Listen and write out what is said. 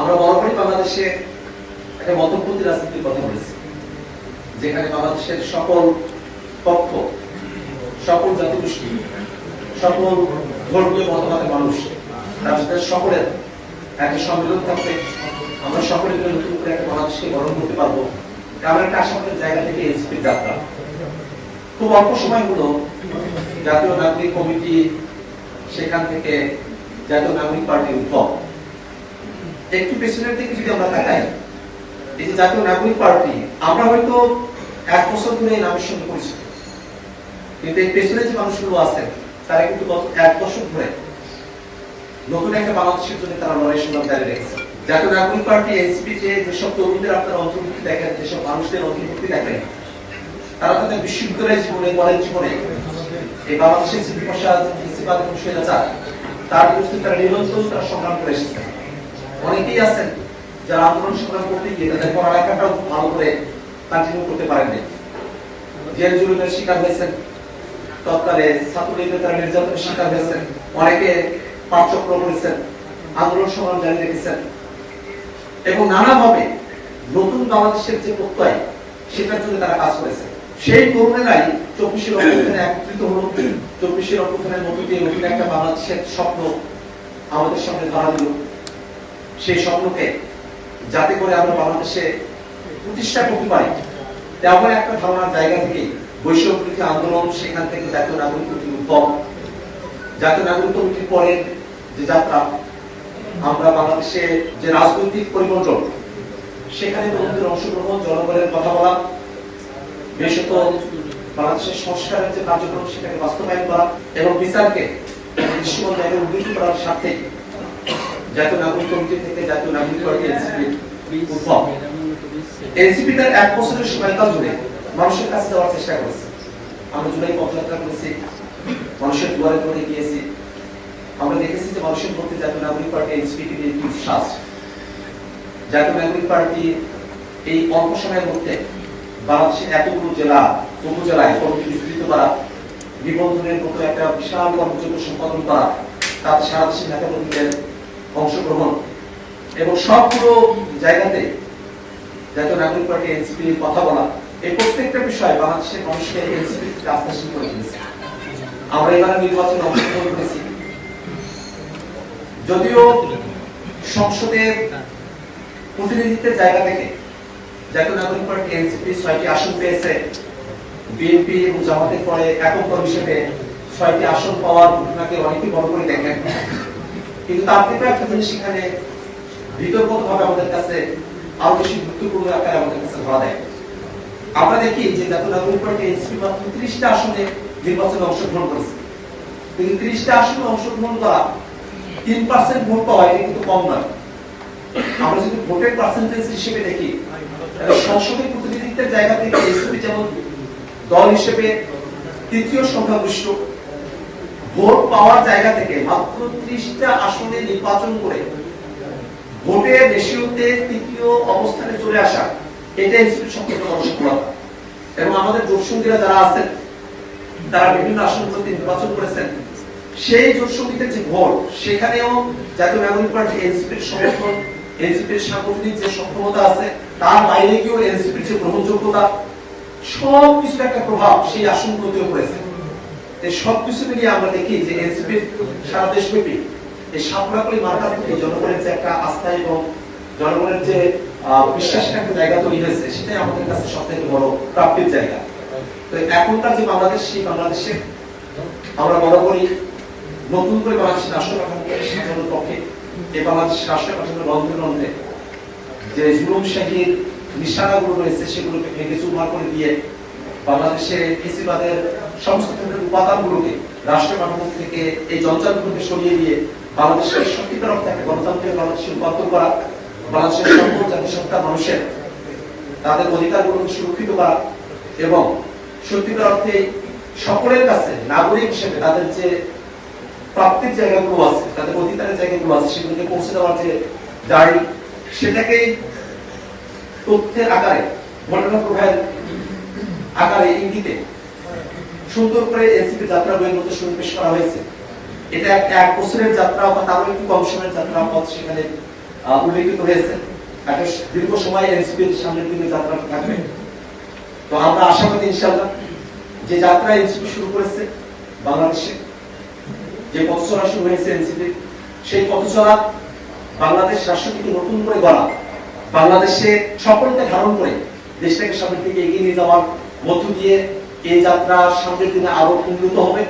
আমরা বরাবরই বাংলাদেশে একটা মতপন্থী রাজনীতির কথা বলেছি, যেখানে বাংলাদেশের সকল পক্ষ, সকল জাতিগোষ্ঠী, সকল ধর্মীয় মতবাদের মানুষ, তাদের সকলের একটা সম্মেলন থাকবে। আমরা সকলে মিলে নতুন করে একটা বাংলাদেশকে গঠন করতে পারবো। এমন একটা আশাবাদের জায়গা থেকে এনসিপির যাত্রা। খুব অল্প সময় হলো জাতীয় নাগরিক কমিটি, সেখান থেকে জাতীয় নাগরিক পার্টির উদ্ভব। একটু পেছনের দিকে যদি আমরা তাকাই, এই যে জাতীয় নাগরিক পার্টি, আমরা হয়তো 1 বছর ধরে এই নামের সঙ্গে পরিচিত, কিন্তু এই পেছনে যে মানুষগুলো আছেন তারা কিন্তু গত 1 বছর ধরে নতুন একটা বাংলাদেশের জন্য তারা লড়াই সংগ্রাম জারি রেখেছে। জাতীয় নাগরিক পার্টি এনসিপি তে যেসব তরুণদের আপনারা অন্তর্ভুক্তি দেখেন, যেসব মানুষদের অন্তর্ভুক্তি দেখেন, তারা তাদের বিশ্ববিদ্যালয় জীবনে, কলেজ জীবনে এই বাংলাদেশের যে বিপদ এবং স্বৈরাচার তার বিরুদ্ধে তারা নিরন্তর তারা সংগ্রাম করে এসেছেন। অনেকেই আছেন যারা আন্দোলন সংগ্রাম করতে গিয়ে তাদের পড়ালেখাটাও ভালো করে কন্টিনিউ করতে পারেননি, জেল জুলুমের শিকার হয়েছেন, তৎকালে ছাত্রলীগের তারা নির্যাতনের শিকার হয়েছেন, অনেকে পাঠচক্র করেছেন, আন্দোলন সংগ্রাম জারি রেখেছেন এবং নানাভাবে নতুন বাংলাদেশের যে প্রত্যয় সেটার জন্য তারা কাজ করেছেন। সেই তরুণেরাই 24 অক্টোবরে একত্রিত হল। 24 অক্টোবরের মধ্য দিয়ে নতুন একটা বাংলাদেশের স্বপ্ন আমাদের সামনে ধরা দিল। সেই স্বপ্নকে যাতে করে আমরা বাংলাদেশে প্রতিষ্ঠা করতে পারি, তেমন একটা ধারণার জায়গা থেকে বৈষম্য বিরোধী আন্দোলন, সেখান থেকে জাতীয় নাগরিক কমিটির উদ্ভব। জাতীয় নাগরিক কমিটির পরের যে যাত্রা, আমরা বাংলাদেশে যে রাজনৈতিক পরিবর্তন, সেখানে তরুণদের অংশগ্রহণ, জনগণের কথা বলা, বিশেষত বাংলাদেশের সংস্কারের যে কার্যক্রম সেটাকে বাস্তবায়ন করা এবং বিচারকে দৃশ্যমান জায়গায় উন্নীত করার সাথে জাতীয় নাগরিক কমিটি থেকে জাতীয় নাগরিক পার্টি এনসিপি উদ্ভব। এনসিপি তার 1 বছরের সময়কাল জুড়ে মানুষের কাছে যাওয়ার চেষ্টা করেছে। আমরা জুলাই পদযাত্রা করেছি, মানুষের দুয়ারে দুয়ারে গিয়েছি। আমরা দেখেছি যে মানুষের মধ্যে জাতীয় নাগরিক পার্টি এনসিপি কে নিয়ে বিশ্বাস। জাতীয় নাগরিক পার্টি এই অল্প সময়ের মধ্যে বাংলাদেশের এতগুলো জেলা, উপজেলায় কমিটি বিস্তৃত করা, নিবন্ধনের মতো একটা বিশাল কর্মযোগ্য সম্পাদন করা, তাতে সারা দেশের নেতা কর্মীদের অংশগ্রহণ এবং সবগুলো জায়গাতে জাতীয় নাগরিক পার্টি এনসিপি কথা বলা, এই প্রত্যেকটা বিষয় বাংলাদেশের মানুষকে এনসিপি আস্থাশীল করে তুলেছে। আমরা এবারে নির্বাচনে অংশগ্রহণ করেছি, যদিও সংসদের প্রতিনিধিত্বের জায়গা থেকে জাতীয় নাগরিক পার্টি এনসিপি 6টি আসন পেয়েছে। বিএনপি এবং জামাতের পরে একক দল হিসেবে 6টি আসন পাওয়ার ঘটনাকে অনেকে বড় করে দেখেন, কিন্তু তার থেকে একটা জিনিস সেখানে বিতর্কভাবে আমাদের কাছে আরো বেশি গুরুত্বপূর্ণ আকারে আমাদের কাছে ধরা দেয়। আমরা দেখি যে জাতীয় নাগরিক পার্টি এনসিপি মাত্র 30টা আসনে নির্বাচনে অংশগ্রহণ করেছে, কিন্তু 30টা আসনে অংশগ্রহণ করা 3% ভোট পাওয়া এটা কিন্তু কম নয়। আমরা যদি ভোটের পার্সেন্টেজ হিসেবে দেখি, সংসদের প্রতিনিধিত্বের জায়গা থেকে এনসিপি যেমন দল হিসেবে 3য় সংখ্যাগরিষ্ঠ, ভোট পাওয়ার জায়গা থেকে মাত্র 30টা আসনে নির্বাচন করে ভোটে রেশিওতে 3য় অবস্থানে চলে আসা, এটা এনসিপির সবচেয়ে বড় সফলতা। এবং আমাদের জোটসঙ্গীরা যারা আছেন তারা বিভিন্ন আসনগুলোতে নির্বাচন করেছেন, সেই জোটসঙ্গীদের যে ভোট, সেখানেও জাতীয় নাগরিক পার্টি এনসিপির সমর্থন, এনসিপির সাংগঠনিক যে সক্ষমতা আছে, তার বাইরে গিয়েও এনসিপির যে গ্রহণযোগ্যতা, সব কিছুর একটা প্রভাব সেই আসনগুলোতেও পড়েছে। এই সবকিছু মিলিয়ে আমরা দেখি যে এনসিপির সারা দেশব্যাপী এই সাপড়াকলি মার্কার প্রতি জনগণের যে একটা আস্থা এবং জনগণের যে বিশ্বাসের একটা জায়গা তৈরি হয়েছে, সেটাই আমাদের কাছে সবথেকে বড় প্রাপ্তির জায়গা। তো এখনকার যে বাংলাদেশ, সেই বাংলাদেশে আমরা বরাবরই নতুন করে বাংলাদেশের রাষ্ট্র কাঠামোকে সাজানোর পক্ষে, এই বাংলাদেশের রাষ্ট্র কাঠামোর রন্ধে যে জুলুমশাহীর নিশানাগুলো রয়েছে সেগুলোকে ভেঙে চুরমার করে দিয়ে বাংলাদেশে ফ্যাসিবাদের সমস্ত ধরনের উপাদানগুলোকে রাষ্ট্র কাঠামো থেকে এই জঞ্জালগুলোকে সরিয়ে দিয়ে বাংলাদেশের সত্যিকার অর্থে একটা গণতান্ত্রিক বাংলাদেশে রূপান্তর করা, বাংলাদেশের সকল জাতিসত্তার মানুষের তাদের অধিকারগুলোকে সুরক্ষিত করা এবং সত্যিকার অর্থে সকলের কাছে নাগরিক হিসেবে তাদের যে প্রাপ্তির জায়গাগুলো আছে, তাদের অধিকারের জায়গাগুলো আছে, সেগুলোকে পৌঁছে দেওয়ার যে জার্নি, সেটাকেই তথ্যের আকারে, ঘটনা প্রবাহের আকারে, ইঙ্গিতে সুন্দর করে এনসিপি যাত্রা বইয়ের মধ্যে সন্নিবেশ করা হয়েছে। এটা একটা 1 বছরের যাত্রা বা তারও একটু কম সময়ের যাত্রা পথ সেখানে উল্লেখিত হয়েছে, একটা দীর্ঘ সময় এনসিপির সামনের দিকে যাত্রা থাকবে। তো আমরা আশাবাদী ইনশাআল্লাহ যে যাত্রা এনসিপি শুরু করেছে বাংলাদেশে, যে পথ চলা শুরু হয়েছে এনসিপি, সেই পথ চলা বাংলাদেশ রাষ্ট্রটিকে নতুন করে গড়া, বাংলাদেশে সকলকে ধারণ করে দেশটাকে সামনের দিকে এগিয়ে নিয়ে যাওয়ার মধ্য দিয়ে এই যাত্রা সামনের দিনে আরো উন্নত হবে।